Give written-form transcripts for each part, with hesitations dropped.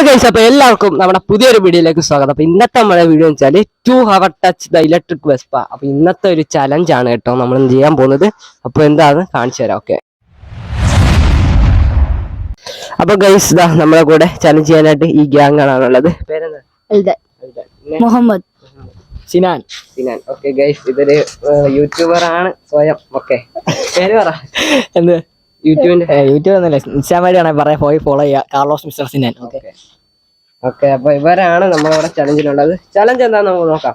Guys, അപ്പൊ എല്ലാവർക്കും നമ്മുടെ പുതിയൊരു വീഡിയോയിലേക്ക് സ്വാഗതം. അപ്പൊ ഇന്നത്തെ നമ്മുടെ വീഡിയോ എന്ന് വെച്ചാല് 2 hour touch the electric Vespa. അപ്പൊ ഇന്നത്തെ ഒരു ചലഞ്ച് ആണ് കേട്ടോ നമ്മൾ ചെയ്യാൻ പോകുന്നത്. അപ്പൊ എന്താന്ന് കാണിച്ചു തരാം. ഓക്കെ, അപ്പൊ ഗൈസ് ഇതാ നമ്മളെ കൂടെ ചലഞ്ച് ചെയ്യാനായിട്ട് ഈ ഗ്യാങ് ആണുള്ളത്. പേരെന്താ? മുഹമ്മദ്, സിനാൻ. ഓക്കെ ഗൈസ്, ഇതൊരു യൂട്യൂബർ ആണ് സ്വയം. ഓക്കെ, പേര് പറ. എന്ത് യൂട്യൂബ് ഒന്നുമില്ല, ഇൻസ്റ്റാഗ്രാമിലാണ് പറയാ, പോയി ഫോളോ ചെയ്യുക. Carlos mister Sinan. ഓക്കെ, അപ്പൊ ഇവരാണ് നമ്മളിവിടെ ചലഞ്ചിലുള്ളത്. ചലഞ്ച് എന്താന്ന് നമുക്ക് നോക്കാം.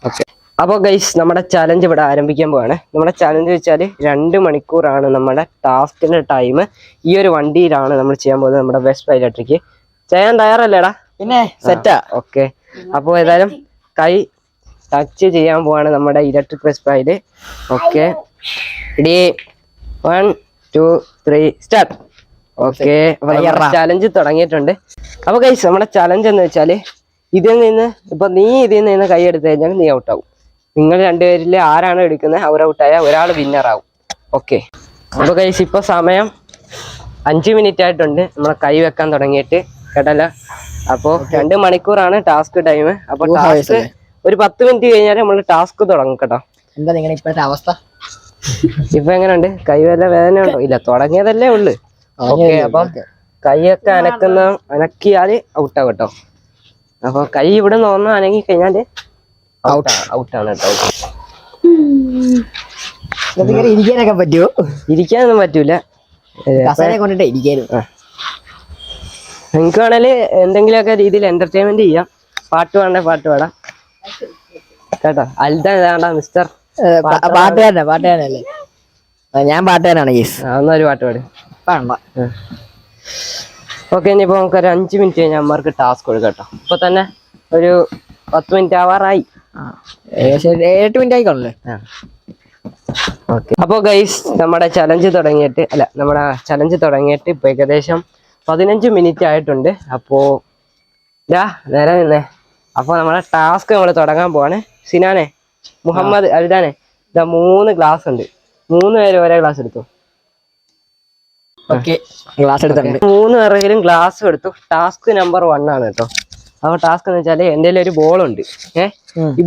ഓക്കെ, അപ്പൊ ഗൈസ് നമ്മുടെ ചലഞ്ച് ഇവിടെ ആരംഭിക്കാൻ പോവാണ്. നമ്മുടെ ചലഞ്ച് വെച്ചാൽ 2 മണിക്കൂറാണ് നമ്മുടെ ടാസ്കിന്റെ ടൈം. ഈ ഒരു വണ്ടിയിലാണ് നമ്മൾ ചെയ്യാൻ പോകുന്നത്, നമ്മുടെ വെസ്പ ഇലക്ട്രിക്. ചെയ്യാൻ തയ്യാറല്ലേടാ? പിന്നെ സെറ്റാ. ഓക്കെ, അപ്പൊ ഏതായാലും കൈ ടച്ച് ചെയ്യാൻ പോവാണ് നമ്മുടെ ഇലക്ട്രിക് വെസ്പയില്. Okay, ready, 1 2 3 start. ഓക്കെ, അപ്പൊ നമ്മുടെ ചലഞ്ച് തുടങ്ങിയിട്ടുണ്ട്. അപ്പൊ ഗൈസ് നമ്മുടെ ചലഞ്ച് എന്ന് വെച്ചാല് ഇതിൽ നിന്ന് ഇപ്പൊ നീ ഇതിൽ നിന്ന് കൈ എടുത്തു കഴിഞ്ഞാൽ നീ ഔട്ടാവും. നിങ്ങൾ രണ്ടുപേരിൽ ആരാണ് എടുക്കുന്നത് അവർ ഔട്ടായ ഒരാൾ വിന്നർ ആവും. ഓക്കെ, അപ്പൊ ഗൈസ് ഇപ്പൊ സമയം 5 മിനിറ്റ് ആയിട്ടുണ്ട് നമ്മളെ കൈ വെക്കാൻ തുടങ്ങിയിട്ട്, കേട്ടല്ലോ. അപ്പൊ 2 മണിക്കൂറാണ് ടാസ്ക് ടൈം. അപ്പൊ ടാസ്ക് ഒരു 10 മിനിറ്റ് കഴിഞ്ഞാൽ നമ്മൾ ടാസ്ക് തുടങ്ങും കേട്ടോ. എന്താ നിങ്ങളുടെ ഇപ്പോഴത്തെ അവസ്ഥ? ഇപ്പൊ എങ്ങനെയുണ്ട്? കൈ വല്ല വേദന ഉണ്ടോ? ഇല്ല, തുടങ്ങിയതല്ലേ ഉള്ളു. ഓക്കെ, അപ്പം കൈയൊക്കെ അനക്കിയാല് ഔട്ടാവും കേട്ടോ. അപ്പൊ കൈ ഇവിടെ നിന്ന് ഒന്നും അനങ്ങി കഴിഞ്ഞാല് ഔട്ടാണ് കേട്ടോ. ഇരിക്കാനൊക്കെ പറ്റുമോ? ഇരിക്കാനൊന്നും പറ്റൂല, കൊണ്ടിട്ട് ഇരിക്കാനും. നിങ്ങക്ക് വേണേല് എന്തെങ്കിലുമൊക്കെ രീതിയിൽ എന്റർടൈൻമെന്റ് ചെയ്യാം. പാട്ട് വേണ്ടേ പാട്ട് പാടാം കേട്ടോ. അൽദാൻ വേണ്ട മിസ്റ്റർ പാട്ടുകാരനല്ലേ? ഞാൻ പാട്ടുകാരാണ്. ഒരു പാട്ട് പാട്. ഓക്കെ, ഇനിയിപ്പോ നമുക്ക് ഒരു 5 മിനിറ്റ് കഴിഞ്ഞാൽ അമ്മമാർക്ക് ടാസ്ക് കൊടുക്കാം കേട്ടോ. ഇപ്പൊ തന്നെ ഒരു 10 മിനിറ്റ് ആവാറായി. 8 മിനിറ്റ് ആയിക്കോളല്ലേ? ഓക്കെ, അപ്പൊ ഗൈസ് നമ്മുടെ ചലഞ്ച് തുടങ്ങിയിട്ട് ഇപ്പൊ ഏകദേശം 15 മിനിറ്റ് ആയിട്ടുണ്ട്. അപ്പോ നേരെ നിന്നേ. അപ്പൊ നമ്മുടെ ടാസ്ക് നമ്മൾ തുടങ്ങാൻ പോവാണ്. സിനാനെ, മുഹമ്മദ്, അൽദാനെ, ഇതാ 3 ഗ്ലാസ് ഉണ്ട്. 3 പേര് ഒരേ ഗ്ലാസ് എടുത്തു. ഗ്ലാസ് എടുത്തിട്ടുണ്ട്. 3 പേരെങ്കിലും ഗ്ലാസ് എടുത്തു. ടാസ്ക് നമ്പർ 1 ആണ് കേട്ടോ. അപ്പൊ ടാസ്ക് എന്ന് വെച്ചാല് എന്റെ ഒരു ബോളുണ്ട്. ഈ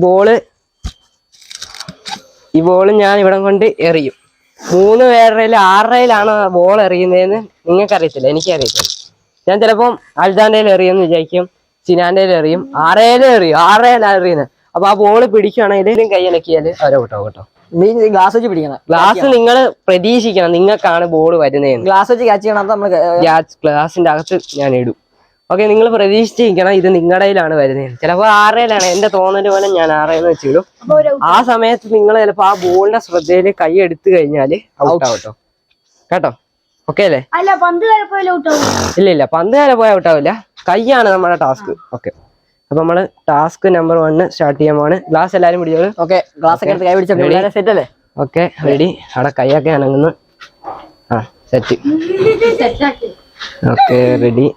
ബോള് ഞാൻ ഇവിടെ കൊണ്ട് എറിയും. 3 പേരുടെ 6 ബോൾ എറിയുന്നതെന്ന് നിങ്ങൾക്കറിയത്തില്ല, എനിക്കറിയത്തില്ല. ഞാൻ ചിലപ്പം അൽദാന്റെ എറിയുമെന്ന് വിചാരിക്കും, സിനാന്റെ എറിയും, 6 എറിയും. 6 എറിയുന്നത്. അപ്പൊ ആ ബോള് പിടിക്കുകയാണെങ്കിൽ കൈ അനക്കിയാല് അവരെ ഔട്ടാവും കേട്ടോ. ഗ്ലാസ് വെച്ച് പിടിക്കണം. ഗ്ലാസ് നിങ്ങൾ പ്രതീക്ഷിക്കണം, നിങ്ങൾക്കാണ് ബോൾ വരുന്നതെന്ന്. ഗ്ലാസ് വെച്ച് ക്യാച്ച് ചെയ്യണം. ഗ്ലാസിന്റെ അകത്ത് ഞാൻ ഇടും. ഓക്കെ, നിങ്ങൾ പ്രതീക്ഷിച്ചിരിക്കണം ഇത് നിങ്ങളുടെ കയ്യിലാണ് വരുന്നത്. ചിലപ്പോൾ 6 എന്റെ തോന്നല് പോലെ ഞാൻ 6 വെച്ചിടും. ആ സമയത്ത് നിങ്ങൾ ചിലപ്പോ ആ ബോളിന്റെ ശ്രദ്ധയില് കൈ എടുത്തു കഴിഞ്ഞാല് ഔട്ടാവും കേട്ടോ. കേട്ടോ? ഓക്കെ അല്ലേ? ഇല്ല, പന്ത് കാലം പോയാൽ ഔട്ടാവില്ല. കൈയാണ് നമ്മുടെ ടാസ്ക്. ഓക്കെ, അപ്പൊ നമ്മള് ടാസ്ക് നമ്പർ 1 സ്റ്റാർട്ട് ചെയ്യാൻ പോവാണ്. ഗ്ലാസ് എല്ലാരും പിടിച്ചോളൂ. ഓക്കെ, ഗ്ലാസ് ഒക്കെ കൈ പിടിച്ചോ. സെറ്റ് അല്ലേ? Okay, ready. അവിടെ കൈയൊക്കെ അനങ്ങുന്നു. Set. Okay, ready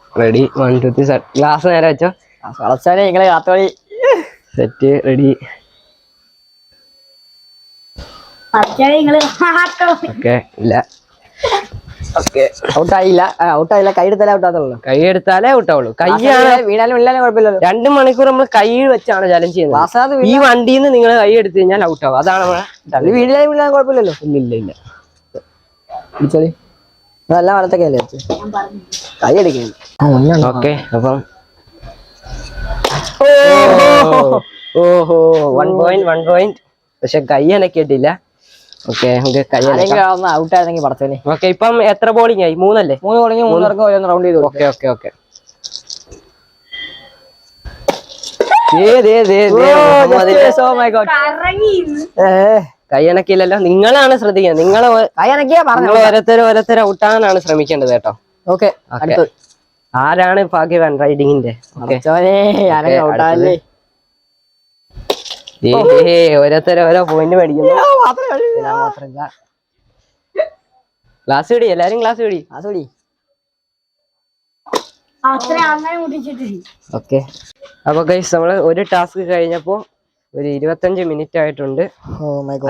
1 2 3 set. Glass നേരെ വെച്ചോ. നിങ്ങളെ കാത്തോളി. Set, ready. ഓക്കെ, ഇല്ല. ഓക്കെ, ഔട്ടായില്ല. കൈ എടുത്താലേ ഔട്ടാത്തുള്ളൂ. കൈ എടുത്താലേ ഔട്ടാവുള്ളൂ. കൈയാണ് വീണാലും വീണാലും കുഴപ്പമില്ലല്ലോ. 2 മണിക്കൂർ നമ്മൾ കൈ വെച്ചാണ് ചലഞ്ച് ചെയ്യുന്നത്. ഈ വണ്ടിയിൽ നിന്ന് നിങ്ങൾ കൈ എടുത്തു കഴിഞ്ഞാൽ ഔട്ടാവും. അതാണ് നമ്മളെ. വീണാലും വീണാലും കുഴപ്പമില്ലല്ലോ. ഇല്ല. പിടിച്ചോളി. നല്ല വളർത്തൊക്കെ അല്ലേ കൈ എടുക്കുന്നത്. ഓക്കെ, അപ്പം ഓഹോ 1 പോയിന്റ്. പക്ഷെ കൈ അനക്കിയിട്ടില്ല. ഓക്കെ, നമുക്ക് കൈ ഔട്ടായിരുന്നെങ്കിൽ പറച്ചോനെ. ഓക്കെ, ഇപ്പം എത്ര ബോളിംഗ് ആയി? 3 അല്ലേ? 3 ബോളിംഗ് 3 പേർക്ക് ഓരോന്ന് റൗണ്ട് ചെയ്തു. ഓക്കെ. കൈ അനക്കില്ലല്ലോ. നിങ്ങളാണ് ശ്രദ്ധിക്കുന്നത്. ഓരോരുത്തർ ഔട്ടാനാണ് ശ്രമിക്കേണ്ടത് കേട്ടോ. ഓക്കെ, ആരാണ് ഭാഗ്യവാൻ റൈഡിങ്ങിന്റെ? ഓരോരുത്തർ ഓരോ പോയിന്റ് മേടിക്കുന്നു. ഗ്ലാസ് പിടി, എല്ലാരും ഗ്ലാസ് പിടി. ഓക്കെ, അപ്പൊ ഗൈസ് നമ്മള് ഒരു ടാസ്ക് കഴിഞ്ഞപ്പോ ഒരു 25 മിനിറ്റ് ആയിട്ടുണ്ട്.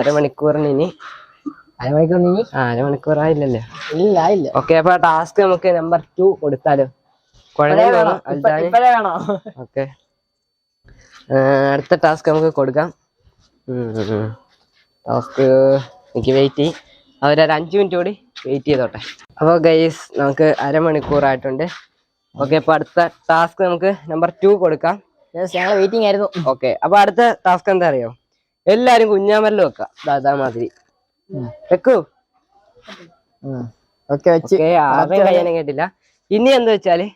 അരമണിക്കൂറിന് ഇനി അരമണിക്കൂറായില്ലല്ലോ. ഇല്ല. ഓക്കെ, അപ്പൊ ടാസ്ക് നമുക്ക് നമ്പർ 2 കൊടുത്താലോ? കുഴങ്ങുന്നു അൽജാന്. ഇപ്പഴേ വേണോ? ഓക്കെ, അടുത്ത ടാസ്ക് നമുക്ക് കൊടുക്കാം. ടാസ്ക് എനിക്ക് വെയിറ്റ് ചെയ്യും, അവരൊരു 5 മിനിറ്റ് കൂടി വെയിറ്റ് ചെയ്തോട്ടെ. അപ്പോൾ ഗൈസ് നമുക്ക് അരമണിക്കൂറായിട്ടുണ്ട്. ഓക്കെ, അപ്പോൾ അടുത്ത ടാസ്ക് നമുക്ക് നമ്പർ 2 കൊടുക്കാം. ഞങ്ങൾ വെയിറ്റിംഗ് ആയിരുന്നു. ഓക്കെ, അപ്പോൾ അടുത്ത ടാസ്ക് എന്താ അറിയോ? എല്ലാരും കുഞ്ഞാമരല് വെക്കാം. ദാ മാതിരി വെക്കൂ. ഓക്കെ, വെച്ച് ആരും കയ്യാനും കേട്ടില്ല. ഇനി എന്താ വെച്ചാല്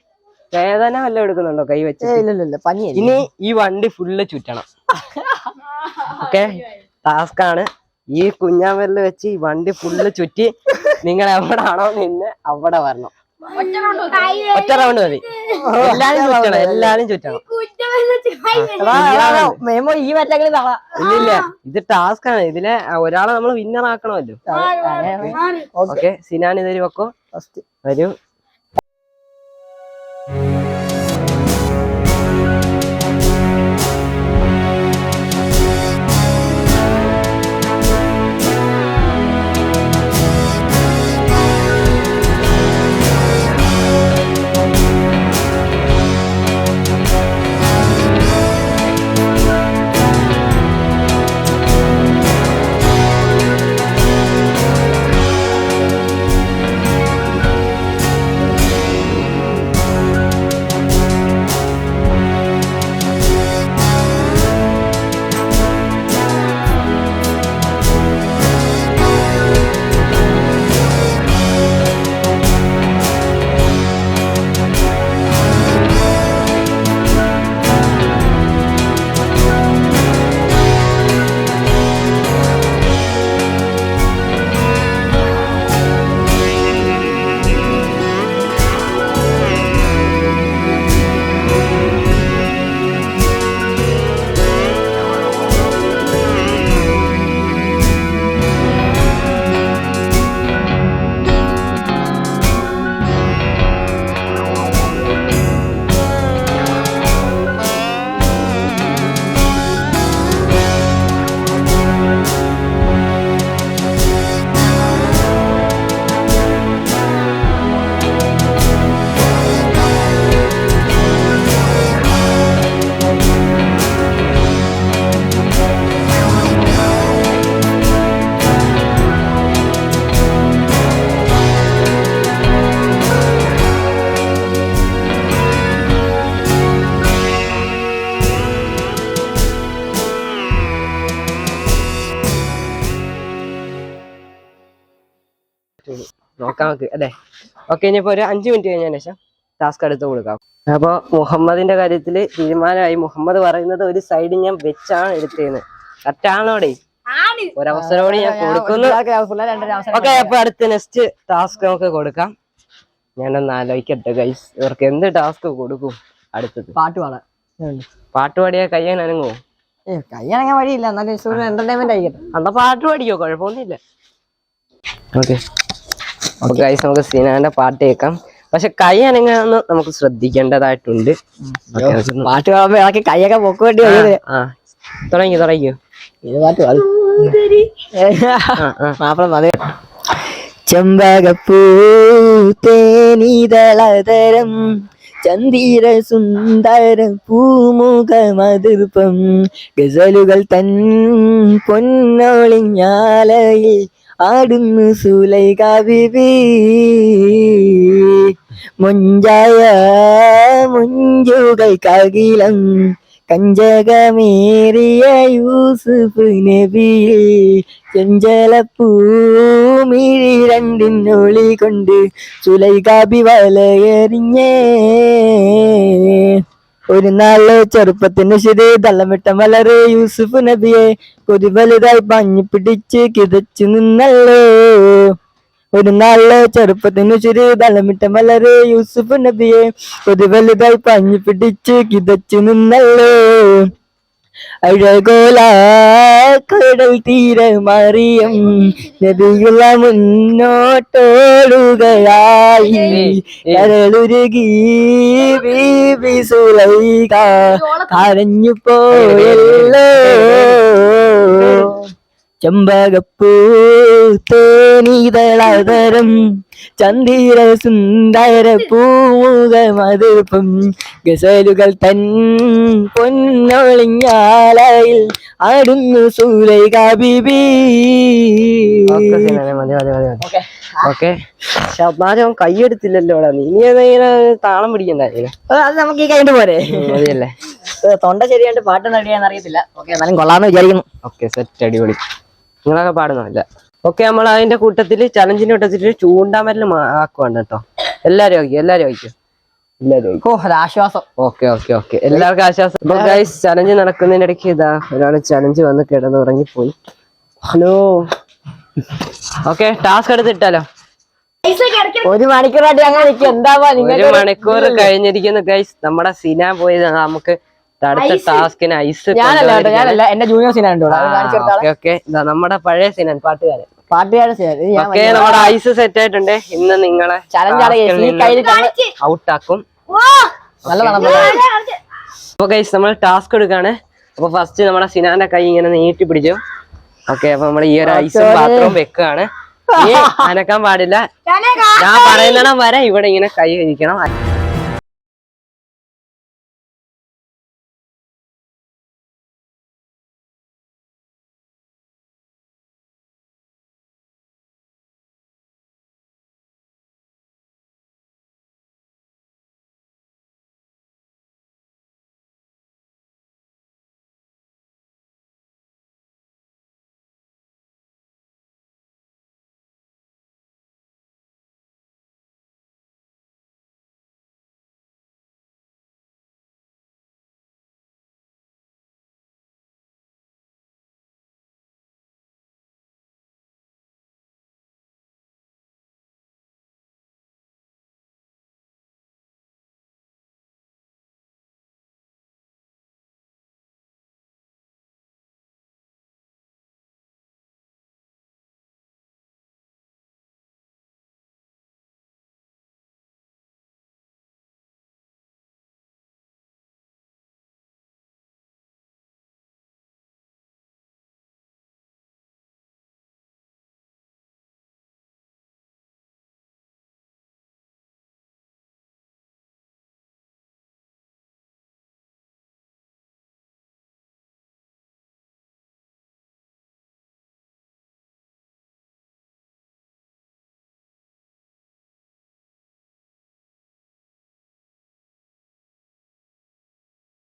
വേദന വല്ലതും എടുക്കുന്നുണ്ടോ കൈ വെച്ച്? ഇല്ല, പനി. ഇനി ഈ വണ്ടി ഫുള്ള് ചുറ്റണം. ഓക്കെ, ടാസ്ക് ആണ്. ഈ കുഞ്ഞാമരല് വെച്ച് ഈ വണ്ടി ഫുള്ള് ചുറ്റി നിങ്ങൾ എവിടാണോ നിന്ന് അവിടെ വരണം. ഒറ്റ റൗണ്ട് മതി. എല്ലാരും ചുറ്റണം. ഇല്ലില്ല, ഇത് ടാസ്ക് ആണ്. ഇതിലെ ഒരാളെ നമ്മൾ വിന്നർ ആക്കണമല്ലോ. ഓക്കെ, സിനാൻ ഇതൊരു വെക്കോ. വരൂ. നോക്കാം നമുക്ക് അല്ലേ. ഓക്കെ, ഇനിയിപ്പോ ഒരു 5 മിനിറ്റ് കഴിഞ്ഞതിന് ശേഷം ടാസ്ക് എടുത്ത് കൊടുക്കാം. അപ്പൊ മുഹമ്മദിന്റെ കാര്യത്തില് തീരുമാനമായി. മുഹമ്മദ് പറയുന്നത് ഒരു സൈഡ് ഞാൻ വെച്ചാണ് എടുത്തേന്ന്. കറക്റ്റ് ആണോടെ? ഒരവസരോടെ ഞാൻ കൊടുക്കുന്നു. ഓക്കെ, അപ്പൊ അടുത്ത നെക്സ്റ്റ് ടാസ്ക് നമുക്ക് കൊടുക്കാം. ഞാനൊന്ന് ആലോചിക്കട്ടെ ഗൈസ്, ഇവർക്ക് എന്ത് ടാസ്ക് കൊടുക്കും അടുത്തത്? പാട്ട് പാടിയാ കയ്യാൻ അനങ്ങോ? കയ്യാനങ്ങാൻ വഴിയില്ല, എന്നാലും എന്റർടൈൻമെന്റ് ആയിക്കട്ടെ. എന്നാ പാട്ട് പാടിക്കോ, കുഴപ്പമൊന്നുമില്ല. ഓക്കെ ഗൈസ്, നമുക്ക് സിനാന്റെ പാട്ട് കേൾക്കാം. പക്ഷെ കൈ അനങ്ങാന്ന് നമുക്ക് ശ്രദ്ധിക്കേണ്ടതായിട്ടുണ്ട്. പാട്ട് പാടുമ്പോ കൈയൊക്കെ പൊക്കുവേണ്ടി വരും. തുടങ്ങിയോ? ഇത് പാട്ട് പാടും. മാപ്പിള അതെ. ചെമ്പകപ്പൂ തേനീതളതരം ചന്ദിര സുന്ദരം പൂമുഖമതിർപ്പം ഗസലുകൾ തൻ പൊന്നൊളിഞ്ഞാലയിൽ ആടുന്നു സുലൈഖ ബീബി. മുഞ്ചായ മുഞ്ചുകൾക്കകിലം കഞ്ചകമേറിയ യൂസുഫ് നബിയെ ചെഞ്ചലപ്പൂമിഴി രണ്ടിനൊളി കൊണ്ട് സുലൈഖ ബി വലയെറിഞ്ഞേ. ഒരു നാള് ചെറുപ്പത്തിന് ശരി തള്ളമിട്ട മലറ് യൂസുഫ് നബിയെ കൊതി വലുതായി പഞ്ഞു പിടിച്ച് കിതച്ചു നിന്നല്ലോ. ഒരു നാള് ചെറുപ്പത്തിന് ശരി തള്ളമിട്ട മലറ് യൂസുഫ് നബിയെ കൊതി വലുതായി പഞ്ഞു പിടിച്ച് കിതച്ചു നിന്നല്ലോ. അഴകോല കടൽ തീര മറിയം നബിയുള്ള മുന്നോട്ടോടുകയായി കരളുരുകി ബീബി സുലൈഖ കരഞ്ഞു പോയല്ലോ. ചെമ്പകപ്പൂ തേനീതളതരം ചന്ദിര സുന്ദര പൂമുഖമതിർപ്പം ഗസലുകൾ തൻ പൊന്നൊളിഞ്ഞാലയിൽ ആടുന്നു സൂരൈക ബീബി. ഓക്കെ ആദ്യം കൈയെടുത്തില്ലല്ലോ നീ ഇങ്ങനെ താളം പിടിക്കണ്ടായിരുന്നു. അത് നമുക്ക് ഈ കഴിഞ്ഞിട്ട് പോരെ. മതിയല്ലേ. തൊണ്ട ശരിയായിട്ട് പാട്ട് നടിയാന്ന് അറിയത്തില്ല. ഓക്കെ എന്നാലും കൊള്ളാന്ന് വിചാരിക്കുന്നു. ഓക്കെ സെറ്റ് അടിപൊളി. നിങ്ങളൊക്കെ പാടുന്നില്ല. ഓക്കെ നമ്മൾ അതിന്റെ കൂട്ടത്തില് ചലഞ്ചിന്റെ കൂട്ടത്തില് ചൂണ്ടാമരല് ആക്കുവാണ് കേട്ടോ. എല്ലാരും ആയിരിക്കും. ആശ്വാസം. ഓക്കെ ഓക്കെ ഓക്കെ എല്ലാവർക്കും ആശ്വാസം. അപ്പൊ ഗൈസ് ചലഞ്ച് നടക്കുന്നതിന്റെ ഇടയ്ക്ക് ഇതാ ഒരാള് ചലഞ്ച് വന്ന് കിടന്നുറങ്ങിപ്പോയി. ഹലോ. ഓക്കെ ടാസ്ക് എടുത്തിട്ടാലോ. 1 മണിക്കൂറായിട്ട് അങ്ങനെ നിൽക്കും. എന്താവാ 1 മണിക്കൂർ കഴിഞ്ഞിരിക്കുന്നു ഗൈസ്. നമ്മുടെ സിനാൻ പോയത് നമുക്ക് അടുത്ത ടാസ്കിന് ഐസ്. ഞാനല്ല എന്റെ ജൂനിയർ സിനാൻ. ഓക്കെ നമ്മുടെ പഴയ സിനാൻ പാട്ടുകാരൻ ഓക്കെ നമ്മുടെ ഐസ് സെറ്റ് ആയിട്ടുണ്ട്. ഇന്ന് നിങ്ങളെ ഔട്ട് ആക്കും. അപ്പൊ ഗൈസ് നമ്മൾ ടാസ്ക് എടുക്കാണ്. അപ്പൊ ഫസ്റ്റ് നമ്മുടെ സിനാന്റെ കൈ ഇങ്ങനെ നീട്ടി പിടിച്ചു. ഓക്കെ അപ്പൊ നമ്മൾ ഈ ഒരു ഐസും പാത്രവും വെക്കുകയാണ്. ഈ അനക്കാൻ പാടില്ല. ഞാൻ പറയുന്നിടം വരെ ഇവിടെ ഇങ്ങനെ കൈ കഴിക്കണം.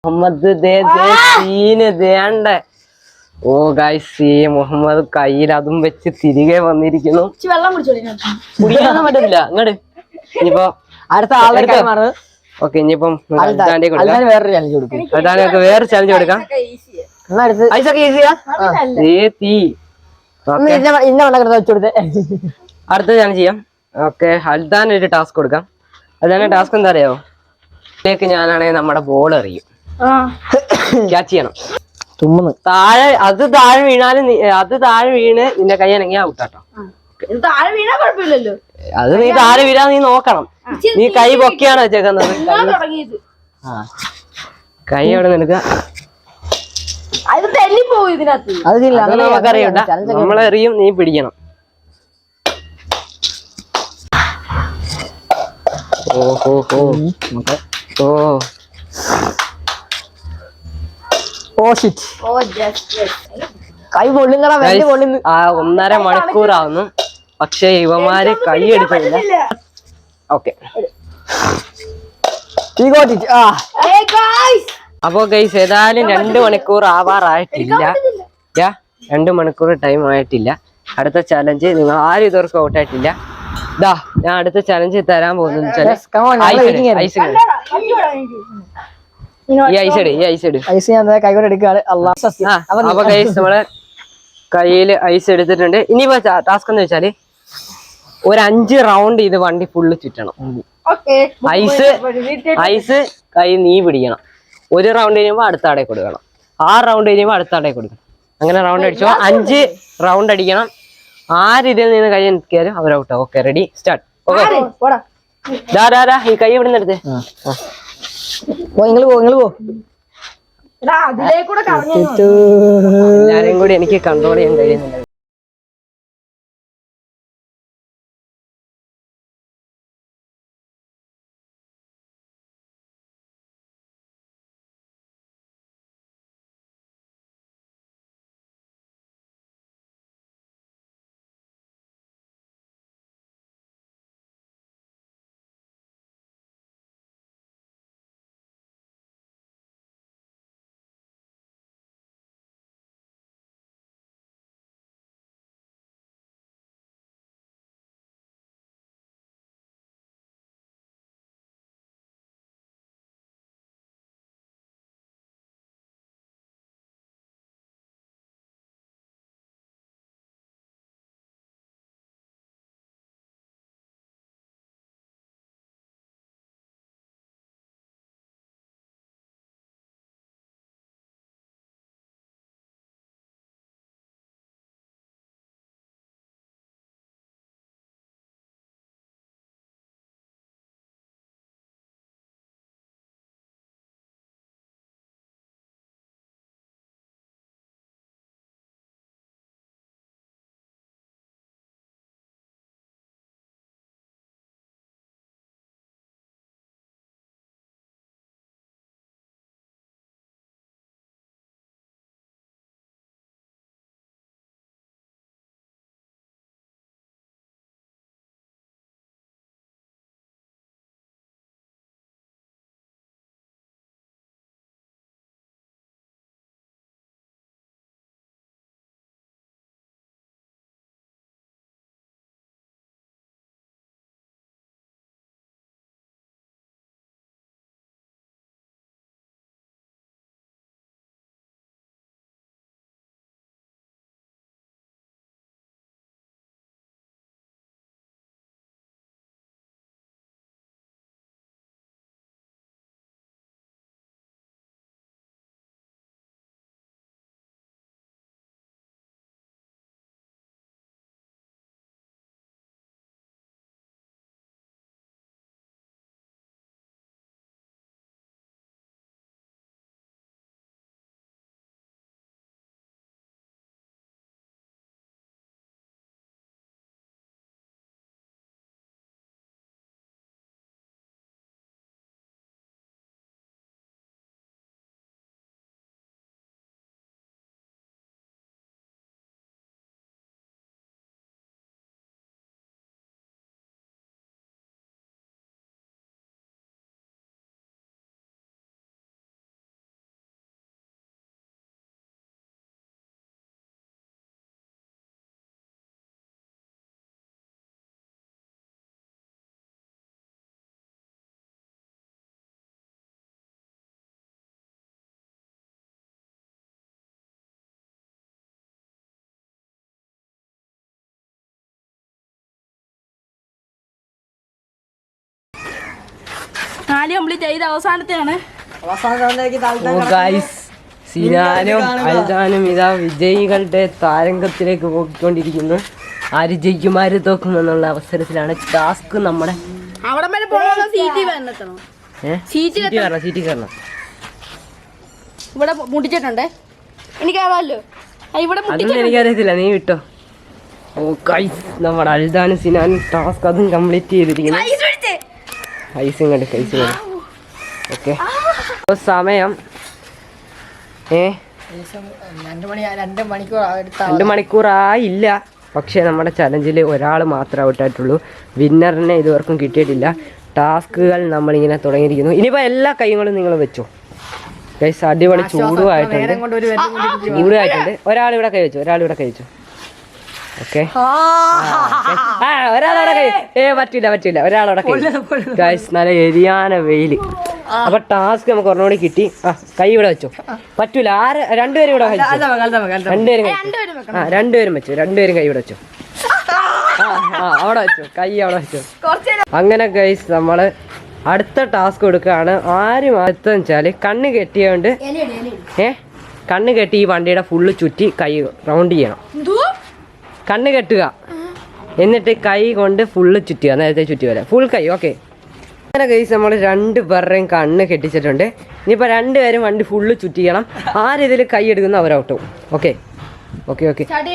മുഹമ്മദ് ഓ ഗൈസ് മുഹമ്മദ് കയ്യിൽ അതും വെച്ച് തിരികെ വന്നിരിക്കുന്നു. കുടിക്കാനൊന്നും പറ്റത്തില്ല. അങ്ങോട്ട് ഇനിയിപ്പോ അടുത്ത ആളെ ഓക്കെ ഇനിയിപ്പം വേറൊരു ചലഞ്ച് കൊടുക്കാം. ഐസൊക്കെ ഈസിയാ. അടുത്ത ചലഞ്ച് ചെയ്യാം. ഓക്കെ ഹൽദാൻ ഒരു ടാസ്ക് കൊടുക്കാം. അതാണ് ടാസ്ക് എന്താ അറിയോ? ഇതിലേക്ക് ഞാനാണെങ്കിൽ നമ്മുടെ ബോൾ എറിയും. ക്യാച്ച് ചെയ്യണം. താഴെ വീണ് നിന്റെ കൈ അനങ്ങിയാ ഔട്ടാട്ടോ. അത് നീ താഴെ വീഴാൻ നീ നോക്കണം. നീ കൈ പൊക്കിയാണ് വെച്ചേക്കുന്നത്. കൈ അവിടെ നിൽക്കുക. അത് നമുക്കറിയണ്ട. നമ്മളെറിയും നീ പിടിക്കണം. ഓഹോ ഓ കൈ പൊള്ളുന്നടാ. 1.5 മണിക്കൂറാവുന്നു. പക്ഷെ ഇവന്മാര് കൈ എടുക്കുന്നില്ല. ഓക്കെ അപ്പൊ ഗൈസ് ഏതായാലും 2 മണിക്കൂർ ആവാറായിട്ടില്ല. 2 മണിക്കൂർ ടൈം ആയിട്ടില്ല. അടുത്ത ചലഞ്ച് നിങ്ങൾ ആരും ഇതുവരെക്കും ഔട്ട് ആയിട്ടില്ല. ഇതാ ഞാൻ അടുത്ത ചലഞ്ച് തരാൻ പോകുന്നത് അപ്പൊ ഗൈസ് നമ്മളെ കയ്യില് ഐസ് എടുത്തിട്ടുണ്ട്. ഇനിയിപ്പോ ടാസ്ക് എന്ന് വെച്ചാല് ഒരു 5 റൗണ്ട് ഇത് വണ്ടി ഫുള്ള് ചുറ്റണം. ഐസ് കൈ നീ പിടിക്കണം. 1 റൗണ്ട് കഴിയുമ്പോ അടുത്ത ആടെ കൊടുക്കണം. 6 റൗണ്ട് കഴിയുമ്പോ അടുത്ത ആടെ കൊടുക്കണം. അങ്ങനെ റൗണ്ട് അടിച്ചോ. 5 റൗണ്ട് അടിക്കണം. ആര് ഇതിൽ നിന്ന് കൈ നിൽക്കിയാലും അവരൗട്ടോ. Okay ready start. ഓക്കെ ഈ കൈ ഇവിടെ നിന്ന് എടുത്തേ. എല്ലാരും കൂടി എനിക്ക് കൺട്രോൾ ചെയ്യാൻ കഴിയുന്നില്ല. 4 കംപ്ലീറ്റ് ചെയ്ത് അവസാനത്തെയാണ്. സിനാനും അൽദാനും ഇതാ വിജയികളുടെ താരംഗത്തിലേക്ക് പോയിക്കൊണ്ടിരിക്കുന്നു. ആര് ജയിക്കും ആര് തോക്കും എന്നുള്ള അവസരത്തിലാണ് ടാസ്ക്. നമ്മുടെ അവിടെ വരെ പോകണം. സീറ്റ് കയറണം. ഇവിടെ മുട്ടിച്ചിട്ടുണ്ടേ. എനിക്കറിയാമല്ലോ ഇവിടെ. അതൊന്നും എനിക്കറിയത്തില്ല, നീ വിട്ടോ. ഓ ഗൈസ്, നമ്മുടെ അൽദാനും സിനാനും ടാസ്ക് അതും കംപ്ലീറ്റ് ചെയ്തിരിക്കുന്നു. ഐസും കണ്ട് ഓക്കെ. സമയം 2 മണിക്കൂറായില്ല. പക്ഷേ നമ്മുടെ ചലഞ്ചിൽ ഒരാൾ മാത്രമേ ഔട്ടായിട്ടുള്ളൂ. വിന്നറിനെ ഇതുവർക്കും കിട്ടിയിട്ടില്ല. ടാസ്കുകൾ നമ്മളിങ്ങനെ തുടങ്ങിയിരിക്കുന്നു. ഇനിയിപ്പോൾ എല്ലാ കൈകളും നിങ്ങൾ വെച്ചോ ഗൈസ്. അടിപൊളി ചൂടുമായിട്ടുണ്ട്. ഒരാളിവിടെ കൈ വെച്ചു. ഓക്കെ, ഒരാളവിടെ കൈ പറ്റില്ല. ഒരാളവിടെ കൈ ഗൈസ്. നല്ല എരിയാന വെയില്. അപ്പൊ ടാസ്ക് നമുക്ക് ഒരെണ്ണോടി കിട്ടി. കൈ ഇവിടെ വെച്ചോ. പറ്റൂല. രണ്ടുപേരും ഇവിടെ രണ്ടുപേരും കൈ ഇവിടെ വെച്ചോ. അവിടെ വെച്ചോ, കൈ അവിടെ വെച്ചോ. അങ്ങനെ ഗൈസ് നമ്മള് അടുത്ത ടാസ്ക് കൊടുക്കുകയാണ്. ആരും അടുത്തെന്ന് വെച്ചാല് കണ്ണ് കെട്ടിയോണ്ട് കണ്ണ് കെട്ടി ഈ വണ്ടിയുടെ ഫുള്ള് ചുറ്റി കൈ റൗണ്ട് ചെയ്യണം. കണ്ണ് കെട്ടുക, എന്നിട്ട് കൈ കൊണ്ട് ഫുള്ള് ചുറ്റുക. നേരത്തെ ചുറ്റി വരാം, ഫുൾ കൈ. ഓക്കെ. അങ്ങനെ ഗൈസ് നമ്മൾ 2 പേരുടെയും കണ്ണ് കെട്ടിച്ചിട്ടുണ്ട്. ഇനിയിപ്പോൾ 2 പേരും വണ്ടി ഫുള്ള് ചുറ്റിക്കണം. ആരിതിൽ കൈ എടുക്കുന്ന അവരൗട്ടും. ഓക്കെ.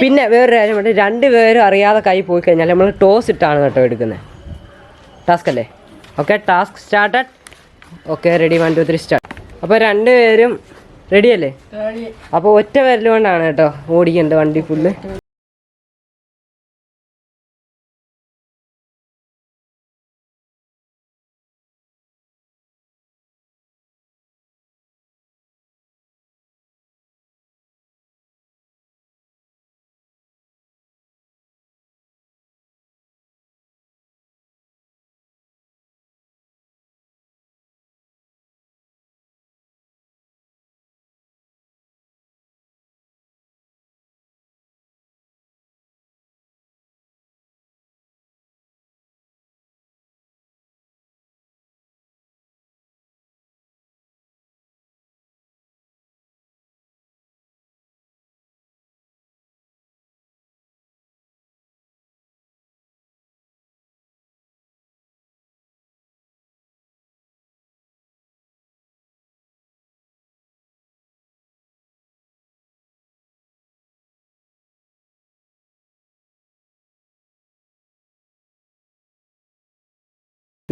പിന്നെ വേറൊരു കാര്യം ഉണ്ട്. 2 പേരും അറിയാതെ കൈ പോയി കഴിഞ്ഞാൽ നമ്മൾ ടോസ് ഇട്ടാണ് കേട്ടോ എടുക്കുന്നത്. ടാസ്ക് അല്ലേ? Okay, task started. Okay, ready, 1 2 3 start. അപ്പോൾ 2 പേരും റെഡി അല്ലേ? അപ്പോൾ ഒറ്റ പേരിലുകൊണ്ടാണ് കേട്ടോ ഓടിക്കേണ്ടത് വണ്ടി ഫുള്ള്.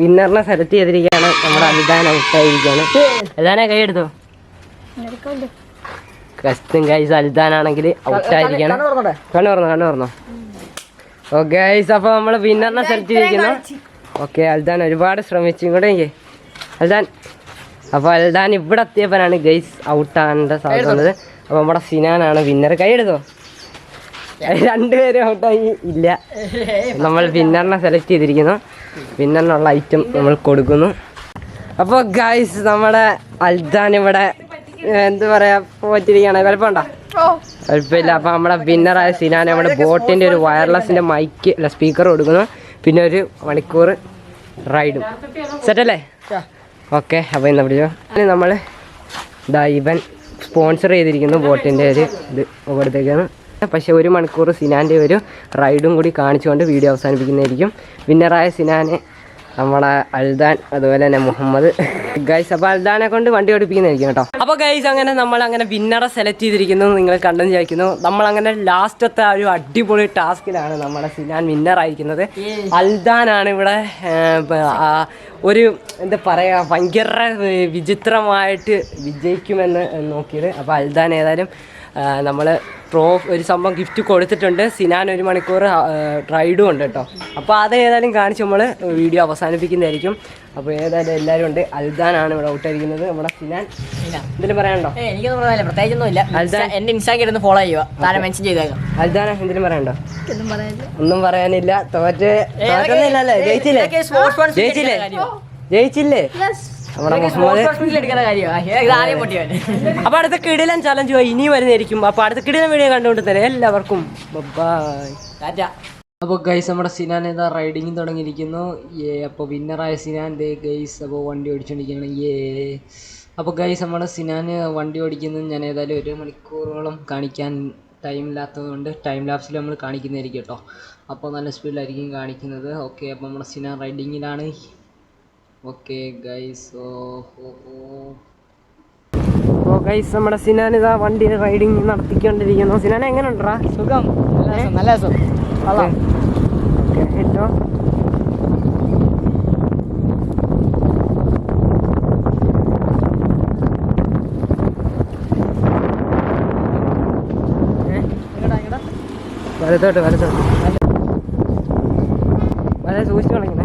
വിന്നറിനെ സെലക്ട് ചെയ്തിരിക്കുകയാണ്. നമ്മുടെ അൽദാൻ ഔട്ടായിരിക്കുകയാണ്. അൽദാനെ കൈ എടുത്തോ. കസ്റ്റും ഗൈസ് അൽദാനാണെങ്കിൽ ഔട്ടായിരിക്കുകയാണ്. കണ്ണു തുറന്നോ. ഓക്കെ ഗൈസ്, അപ്പോൾ നമ്മൾ വിന്നറിനെ സെലക്ട് ചെയ്തിരിക്കുന്നു. ഓക്കെ, അൽദാൻ ഒരുപാട് ശ്രമിച്ചു. ഇങ്ങോട്ടേ അൽദാൻ. അപ്പോൾ അൽദാൻ ഇവിടെ എത്തിയപ്പോഴാണ് ഗൈസ് ഔട്ടാകേണ്ട സാധ്യത. അപ്പോൾ നമ്മുടെ സിനാനാണ് വിന്നർ. കൈ എടുത്തോ. 2 പേരും ഔട്ടായി ഇല്ല. നമ്മൾ വിന്നറിനെ സെലക്ട് ചെയ്തിരിക്കുന്നു. വിന്നറിനുള്ള ഐറ്റം നമ്മൾ കൊടുക്കുന്നു. അപ്പോൾ ഗൈസ് നമ്മുടെ അൽദാൻ ഇവിടെ എന്ത് പറയാ പറ്റിയിരിക്കുകയാണ്. കുഴപ്പമുണ്ടോ? കുഴപ്പമില്ല. അപ്പോൾ നമ്മുടെ വിന്നറായ സിനാൻ നമ്മുടെ ബോട്ടിൻ്റെ ഒരു വയർലെസ്സിൻ്റെ മൈക്ക് അല്ല സ്പീക്കർ കൊടുക്കുന്നു. പിന്നെ 1 മണിക്കൂർ റൈഡും. സെറ്റല്ലേ? ഓക്കെ. അപ്പോൾ ഇന്ന് പിടിച്ചോ. നമ്മൾ ഇവൻ സ്പോൺസർ ചെയ്തിരിക്കുന്നു ബോട്ടിൻ്റെ ഒരു ഇത് കൊടുത്തേക്കാണ്. പക്ഷേ 1 മണിക്കൂർ സിനാൻ്റെ ഒരു റൈഡും കൂടി കാണിച്ചുകൊണ്ട് വീഡിയോ അവസാനിപ്പിക്കുന്നതായിരിക്കും. വിന്നറായ സിനാനെ നമ്മുടെ അൽദാൻ, അതുപോലെ തന്നെ മുഹമ്മദ്. ഗൈസ്, അപ്പോൾ അൽദാനെ കൊണ്ട് വണ്ടി ഓടിപ്പിക്കുന്നതായിരിക്കും കേട്ടോ. അപ്പോൾ ഗൈസ് അങ്ങനെ നമ്മളങ്ങനെ വിന്നറെ സെലക്ട് ചെയ്തിരിക്കുന്നു. നിങ്ങൾ കണ്ടെന്ന് ചോദിക്കുന്നു. നമ്മളങ്ങനെ ലാസ്റ്റത്തെ ഒരു അടിപൊളി ടാസ്കിലാണ് നമ്മുടെ സിനാൻ വിന്നറായിരിക്കുന്നത്. അൽദാനാണ് ഇവിടെ ഒരു എന്താ പറയുക ഭയങ്കര വിചിത്രമായിട്ട് വിജയിക്കുമെന്ന് നോക്കിയത്. അപ്പോൾ അൽദാൻ ഏതായാലും നമ്മൾ ഒരു സംഭവം ഗിഫ്റ്റ് കൊടുത്തിട്ടുണ്ട്. സിനാൻ 1 മണിക്കൂർ റൈഡും ഉണ്ട് കേട്ടോ. അപ്പോൾ അത് ഏതായാലും കാണിച്ച് നമ്മൾ വീഡിയോ അവസാനിപ്പിക്കുന്നതായിരിക്കും. അപ്പോൾ ഏതായാലും എല്ലാവരും ഉണ്ട്. അൽദാനാണ് ഇവിടെ ഔട്ടായിരിക്കുന്നത്. നമ്മുടെ സിനാൻ എന്തെങ്കിലും പറയാനുണ്ടോ? എനിക്കൊന്നും പറയാനില്ല, പ്രത്യേകിച്ചൊന്നുമില്ല. അൽദാൻ എൻ്റെ ഇൻസ്റ്റാഗ്രാമിൽ ഫോളോ ചെയ്യുക, താരം മെൻഷൻ ചെയ്തേക്കാം. അൽദാൻ എന്തെങ്കിലും പറയാനുണ്ടോ? ഒന്നും പറയാനില്ല. തോറ്റൊന്നുമില്ലല്ലേ? ജയിച്ചില്ലേ നമ്മുടെ മുഹമ്മദ്. അപ്പൊ അടുത്ത കിടിലൻ ചലഞ്ച് ഇനി വരുന്നതായിരിക്കും. അപ്പൊ അടുത്ത കിടിലൻ വീഡിയോ കണ്ടുകൊണ്ട് തന്നെ എല്ലാവർക്കും ബൈ. അപ്പോൾ ഗൈസ് നമ്മുടെ സിനാൻ ഇതാ റൈഡിങ് തുടങ്ങിയിരിക്കുന്നു. അപ്പോൾ വിന്നറായ സിനാൻ ദേ ഗൈസ് അപ്പോൾ വണ്ടി ഓടിച്ചുകൊണ്ടിരിക്കുകയാണ്. അപ്പോൾ ഗൈസ് നമ്മുടെ സിനാൻ വണ്ടി ഓടിക്കുന്നത് ഞാൻ ഏതായാലും 1 മണിക്കൂറോളം കാണിക്കാൻ ടൈമില്ലാത്തതുകൊണ്ട് ടൈം ലാപ്സിൽ നമ്മൾ കാണിക്കുന്നതായിരിക്കും കേട്ടോ. അപ്പോൾ നല്ല സ്പീഡിലായിരിക്കും കാണിക്കുന്നത്. ഓക്കെ, അപ്പോൾ നമ്മുടെ സിനാൻ റൈഡിങ്ങിലാണ്. ഓക്കെ ഗൈസ്, അപ്പോൾ ഗൈസ് നമ്മുടെ സിനാൻ ഇതാ വണ്ടി റൈഡിങ് നടത്തിക്കൊണ്ടിരിക്കുന്നു. സിനാൻ എങ്ങനെ ഉണ്ടാ? സുഖം, നല്ല രസം. ഓക്കെ ഹിറ്റോ. വലത്തോട്ട് വലത്തോട്ട് വല സൂക്ഷിച്ചു തുടങ്ങി.